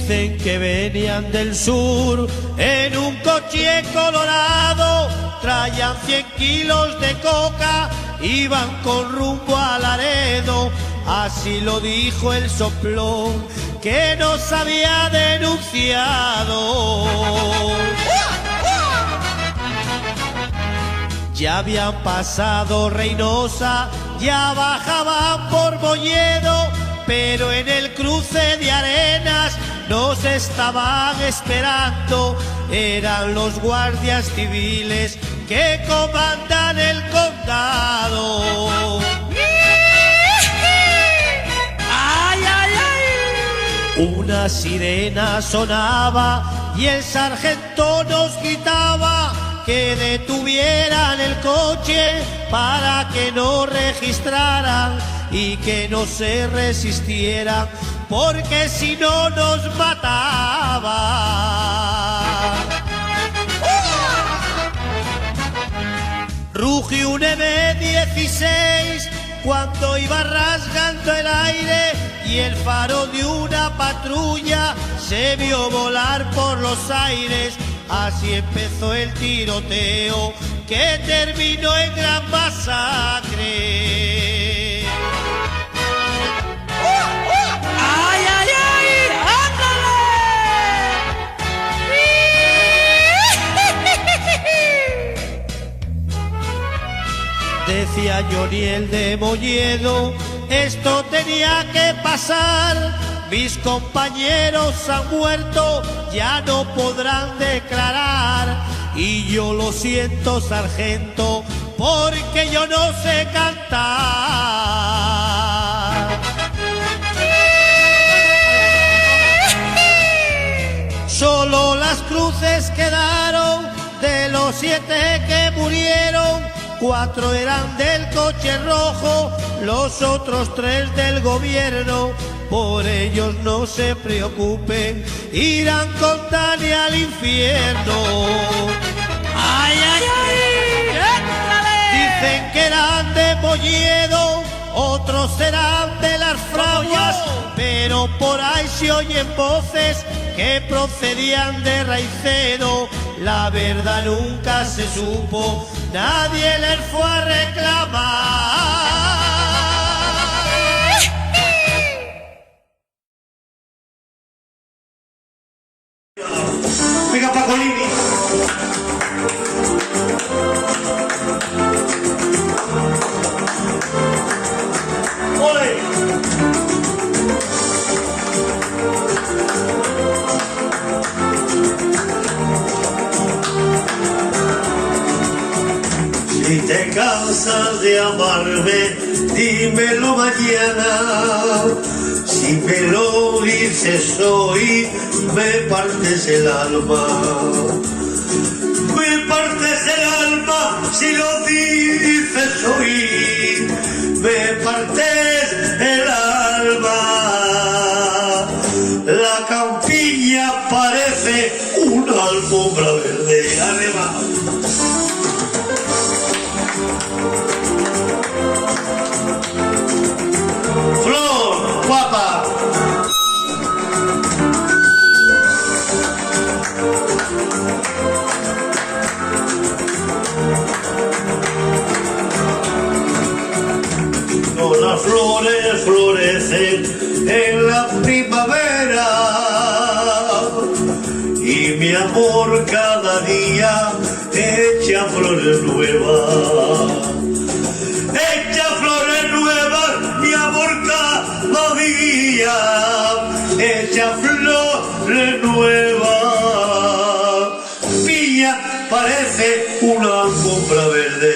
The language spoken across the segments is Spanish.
Dicen que venían del sur en un coche colorado, traían 100 kilos de coca, iban con rumbo a Laredo. Así lo dijo el soplón que nos había denunciado. Ya habían pasado Reynosa, ya bajaban por Bolledo, pero en el cruce de Arenas nos estaban esperando. Eran los guardias civiles que comandan el condado. ¡Ay, ay, ay! Una sirena sonaba y el sargento nos gritaba que detuvieran el coche para que no registraran y que no se resistieran, porque si no nos mataban. Rugió un M16 cuando iba rasgando el aire y el faro de una patrulla se vio volar por los aires. Así empezó el tiroteo que terminó en gran masacre. ¡Ay, ay, ay! ¡Ándale! Decía Joniel de Molledo, esto tenía que pasar. Mis compañeros han muerto, ya no podrán declarar. Y yo lo siento, sargento, porque yo no sé cantar. Solo las cruces quedaron de los 7 que murieron. 4 eran del coche rojo, los otros 3 del gobierno. Por ellos no se preocupen, irán con Dani al infierno. ¡Ay, ay, ay! ¡Éntale! Dicen que eran de Molledo, otros serán de las Fraguas, pero por ahí se oyen voces que procedían de Raicedo. La verdad nunca se supo, nadie les fue a reclamar. Venga, Pacolini. ¡Ole! Si te cansas de amarme, dímelo mañana. Si me lo dices hoy, me partes el alma. Me partes el alma si lo dices hoy. Me partes el alma. La campiña parece una alfombra verde. Arriba. Flor, guapa. No, las flores florecen en la primavera y mi amor cada día echa flores nuevas. Echa flores nuevas, mi amor cada día echa flores nuevas. Piña parece una alfombra verde.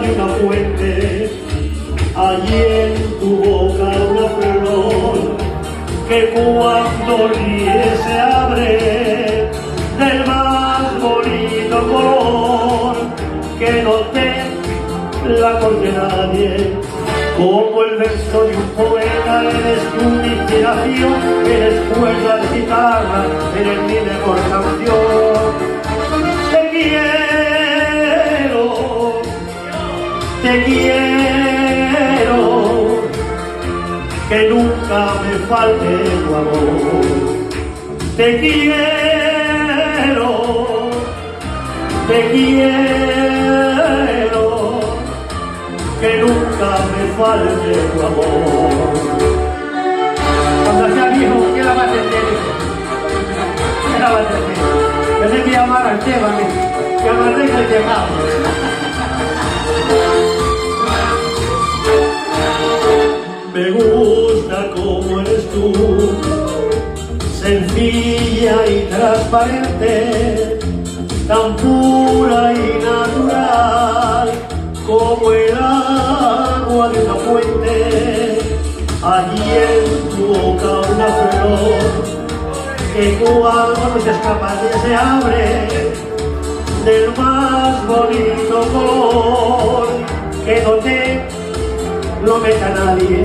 De una fuente, allí en tu boca una flor que cuando ríe se abre del más bonito color. que no te la corte nadie. Como el verso de un poeta, eres tu inspiración, eres cuerda de guitarra, eres mi mejor canción. Te quiero, que nunca me falte tu amor. Te quiero, que nunca me falte tu amor. Cuando sea viejo, ¿qué la va a atender? ¿Qué la va a atender? Tienes que llamar al tema, que mantenga el tejado. Me gusta como eres tú, sencilla y transparente, tan pura y natural, como el agua de una fuente. Allí en tu boca una flor, que cuando se escapa se abre del más bonito color, que no te lo meta nadie.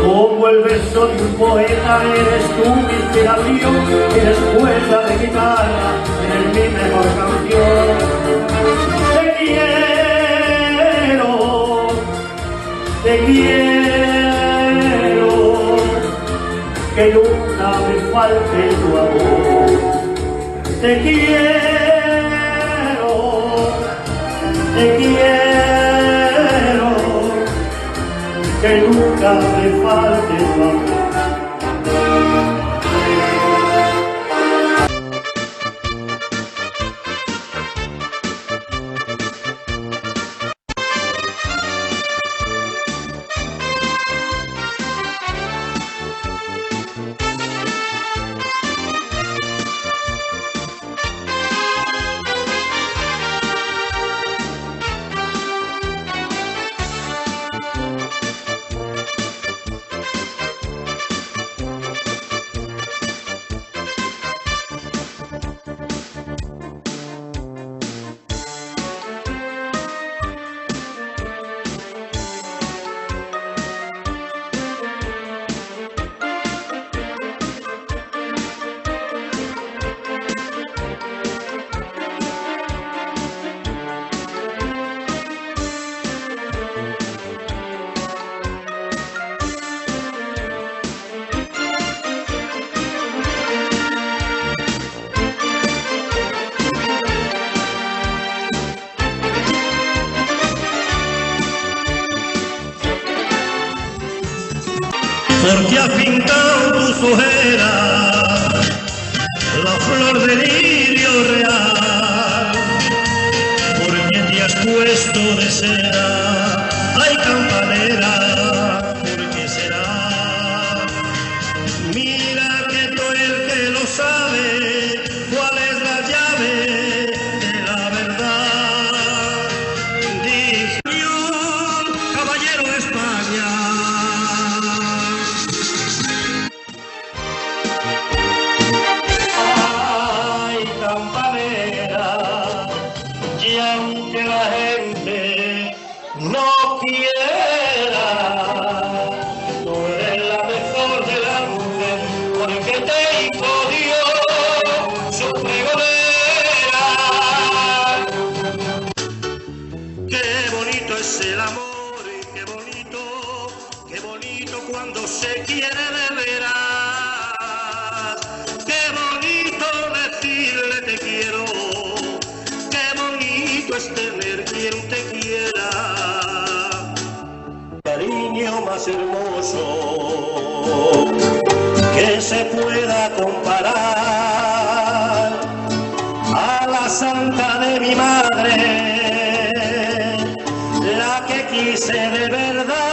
Como el verso de un poeta, eres tu inspiración, eres cuerda de guitarra, eres mi mejor canción. Te quiero, que nunca me falte tu amor. Te quiero, que nunca me falte tu amor. Porque has pintado tus ojeras la flor de lirio real, porque te has puesto de seda, ay campanera, ¿por qué será? Mira que tú el que lo sabe, cuál es la llave de la verdad. Dice caballero de España. Y aunque la gente no quiera, tú eres la mejor delante, porque te hizo Dios su pregonera. Qué bonito es el amor y qué bonito cuando se quiere de veras. Qué bonito decirle te quiero, es tener quien te quiera. Cariño más hermoso que se pueda comparar a la santa de mi madre, la que quise de verdad.